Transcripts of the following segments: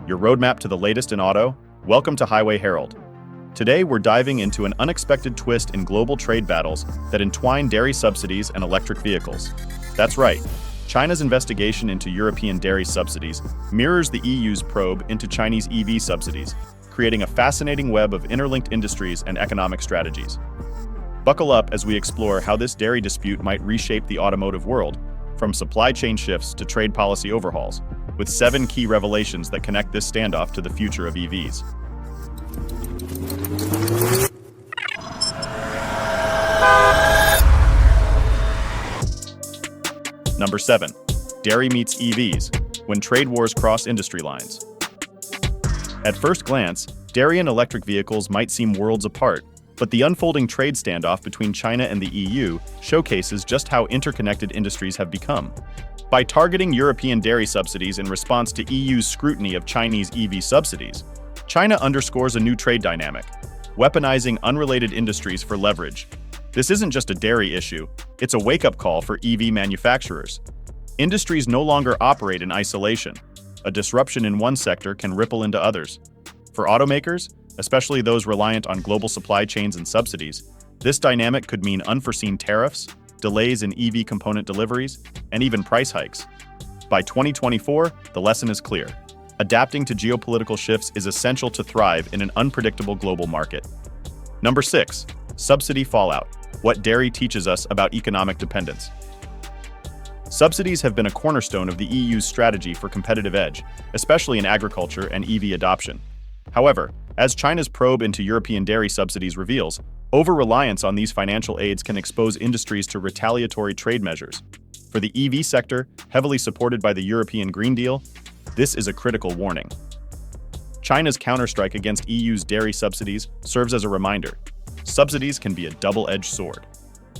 your roadmap to the latest in auto. Welcome to Highway Herald. Today, we're diving into an unexpected twist in global trade battles that entwine dairy subsidies and electric vehicles. That's right, China's investigation into European dairy subsidies mirrors the EU's probe into Chinese EV subsidies, creating a fascinating web of interlinked industries and economic strategies. Buckle up as we explore how this dairy dispute might reshape the automotive world, from supply chain shifts to trade policy overhauls, with 7 key revelations that connect this standoff to the future of EVs. Number 7. Dairy meets EVs, when trade wars cross industry lines. At first glance, dairy and electric vehicles might seem worlds apart, but the unfolding trade standoff between China and the EU showcases just how interconnected industries have become. By targeting European dairy subsidies in response to EU's scrutiny of Chinese EV subsidies, China underscores a new trade dynamic, weaponizing unrelated industries for leverage. This isn't just a dairy issue, it's a wake-up call for EV manufacturers. Industries no longer operate in isolation. A disruption in one sector can ripple into others. For automakers, especially those reliant on global supply chains and subsidies, this dynamic could mean unforeseen tariffs, delays in EV component deliveries, and even price hikes. By 2024, the lesson is clear. Adapting to geopolitical shifts is essential to thrive in an unpredictable global market. Number 6. Subsidy fallout. What dairy teaches us about economic dependence. Subsidies have been a cornerstone of the EU's strategy for competitive edge, especially in agriculture and EV adoption. However, as China's probe into European dairy subsidies reveals, over-reliance on these financial aids can expose industries to retaliatory trade measures. For the EV sector, heavily supported by the European Green Deal, this is a critical warning. China's counterstrike against EU's dairy subsidies serves as a reminder. Subsidies can be a double-edged sword.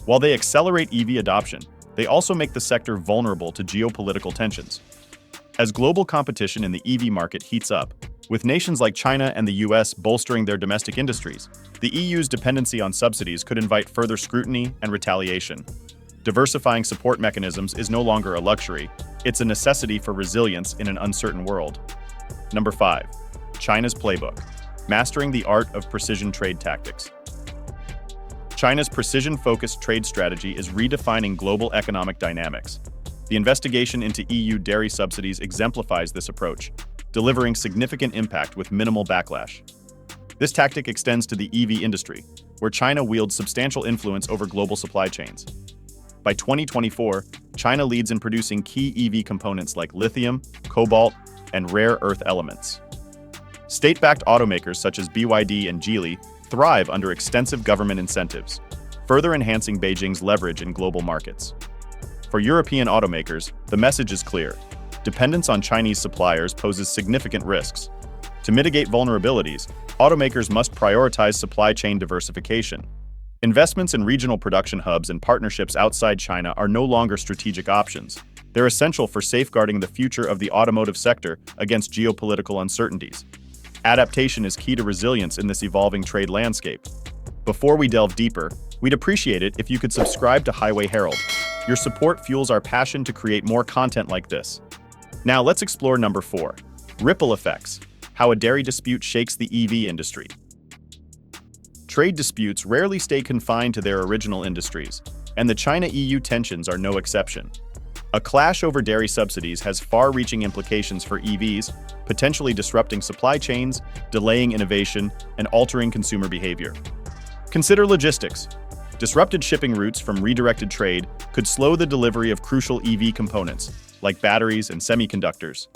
While they accelerate EV adoption, they also make the sector vulnerable to geopolitical tensions. As global competition in the EV market heats up, with nations like China and the US bolstering their domestic industries, the EU's dependency on subsidies could invite further scrutiny and retaliation. Diversifying support mechanisms is no longer a luxury, it's a necessity for resilience in an uncertain world. Number 5. China's Playbook. Mastering the art of precision trade tactics. China's precision-focused trade strategy is redefining global economic dynamics. The investigation into EU dairy subsidies exemplifies this approach, delivering significant impact with minimal backlash. This tactic extends to the EV industry, where China wields substantial influence over global supply chains. By 2024, China leads in producing key EV components like lithium, cobalt, and rare earth elements. State-backed automakers such as BYD and Geely thrive under extensive government incentives, further enhancing Beijing's leverage in global markets. For European automakers, the message is clear. Dependence on Chinese suppliers poses significant risks. To mitigate vulnerabilities, automakers must prioritize supply chain diversification. Investments in regional production hubs and partnerships outside China are no longer strategic options. They're essential for safeguarding the future of the automotive sector against geopolitical uncertainties. Adaptation is key to resilience in this evolving trade landscape. Before we delve deeper, we'd appreciate it if you could subscribe to Highway Herald. Your support fuels our passion to create more content like this. Now let's explore number 4. Ripple effects. How a dairy dispute shakes the EV industry. Trade disputes rarely stay confined to their original industries, and the China-EU tensions are no exception. A clash over dairy subsidies has far-reaching implications for EVs, potentially disrupting supply chains, delaying innovation, and altering consumer behavior. Consider logistics. Disrupted shipping routes from redirected trade could slow the delivery of crucial EV components, like batteries and semiconductors.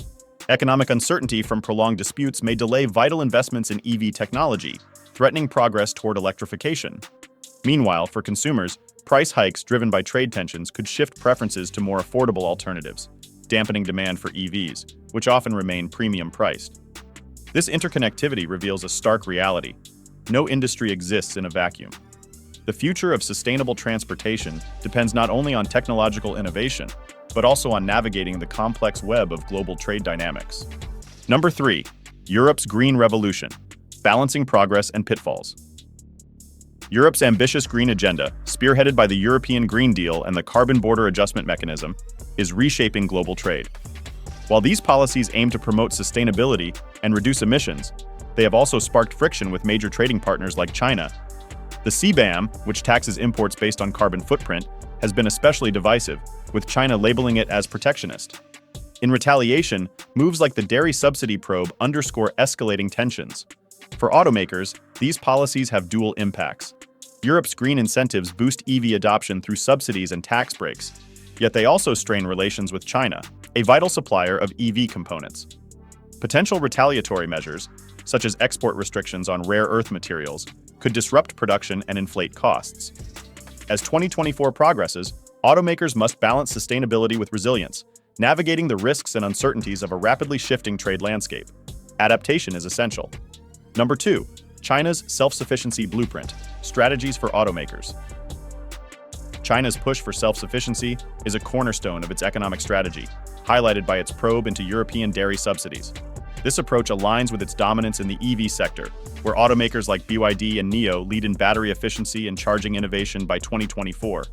Economic uncertainty from prolonged disputes may delay vital investments in EV technology, threatening progress toward electrification. Meanwhile, for consumers, price hikes driven by trade tensions could shift preferences to more affordable alternatives, dampening demand for EVs, which often remain premium-priced. This interconnectivity reveals a stark reality. No industry exists in a vacuum. The future of sustainable transportation depends not only on technological innovation, but also on navigating the complex web of global trade dynamics. Number 3. Europe's Green Revolution. Balancing progress and pitfalls. Europe's ambitious green agenda, spearheaded by the European Green Deal and the Carbon Border Adjustment Mechanism, is reshaping global trade. While these policies aim to promote sustainability and reduce emissions, they have also sparked friction with major trading partners like China. The CBAM, which taxes imports based on carbon footprint, has been especially divisive, with China labeling it as protectionist. In retaliation, moves like the dairy subsidy probe underscore escalating tensions. For automakers, these policies have dual impacts. Europe's green incentives boost EV adoption through subsidies and tax breaks, yet they also strain relations with China, a vital supplier of EV components. Potential retaliatory measures, such as export restrictions on rare earth materials, could disrupt production and inflate costs. As 2024 progresses, automakers must balance sustainability with resilience, navigating the risks and uncertainties of a rapidly shifting trade landscape. Adaptation is essential. Number 2. China's self-sufficiency blueprint: strategies for automakers. China's push for self-sufficiency is a cornerstone of its economic strategy, highlighted by its probe into European dairy subsidies. This approach aligns with its dominance in the EV sector, where automakers like BYD and NIO lead in battery efficiency and charging innovation by 2024.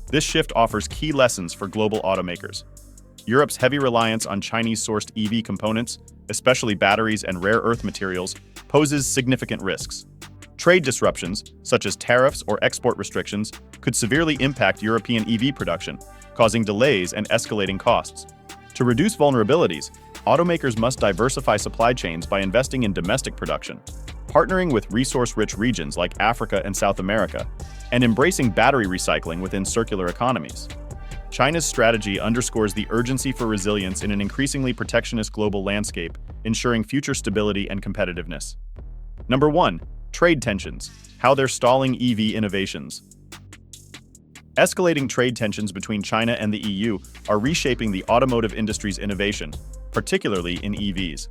This shift offers key lessons for global automakers. Europe's heavy reliance on Chinese-sourced EV components, especially batteries and rare earth materials, poses significant risks. Trade disruptions, such as tariffs or export restrictions, could severely impact European EV production, causing delays and escalating costs. To reduce vulnerabilities, automakers must diversify supply chains by investing in domestic production, partnering with resource-rich regions like Africa and South America, and embracing battery recycling within circular economies. China's strategy underscores the urgency for resilience in an increasingly protectionist global landscape, ensuring future stability and competitiveness. Number 1. Trade tensions: how they're stalling EV innovations. Escalating trade tensions between China and the EU are reshaping the automotive industry's innovation, particularly in EVs.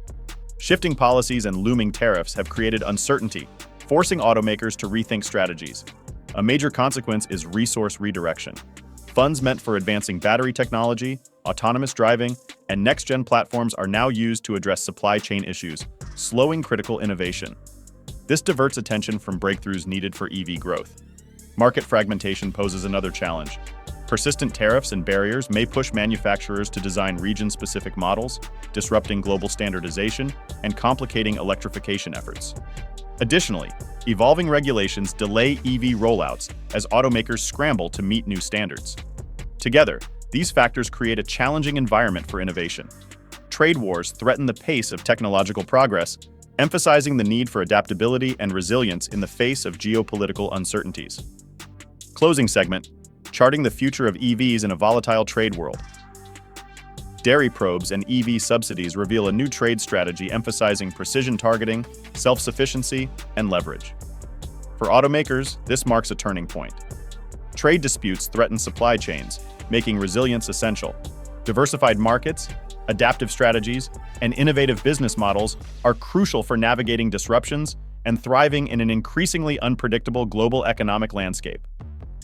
Shifting policies and looming tariffs have created uncertainty, forcing automakers to rethink strategies. A major consequence is resource redirection. Funds meant for advancing battery technology, autonomous driving, and next-gen platforms are now used to address supply chain issues, slowing critical innovation. This diverts attention from breakthroughs needed for EV growth. Market fragmentation poses another challenge. Persistent tariffs and barriers may push manufacturers to design region-specific models, disrupting global standardization and complicating electrification efforts. Additionally, evolving regulations delay EV rollouts as automakers scramble to meet new standards. Together, these factors create a challenging environment for innovation. Trade wars threaten the pace of technological progress, emphasizing the need for adaptability and resilience in the face of geopolitical uncertainties. Closing segment: charting the future of EVs in a volatile trade world. Dairy probes and EV subsidies reveal a new trade strategy emphasizing precision targeting, self-sufficiency, and leverage. For automakers, this marks a turning point. Trade disputes threaten supply chains, making resilience essential. Diversified markets, adaptive strategies, and innovative business models are crucial for navigating disruptions and thriving in an increasingly unpredictable global economic landscape.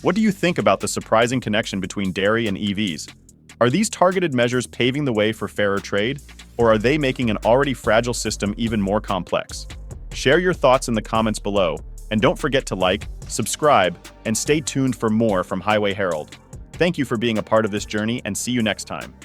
What do you think about the surprising connection between dairy and EVs? Are these targeted measures paving the way for fairer trade, or are they making an already fragile system even more complex? Share your thoughts in the comments below, and don't forget to like, subscribe, and stay tuned for more from Highway Herald. Thank you for being a part of this journey, and see you next time.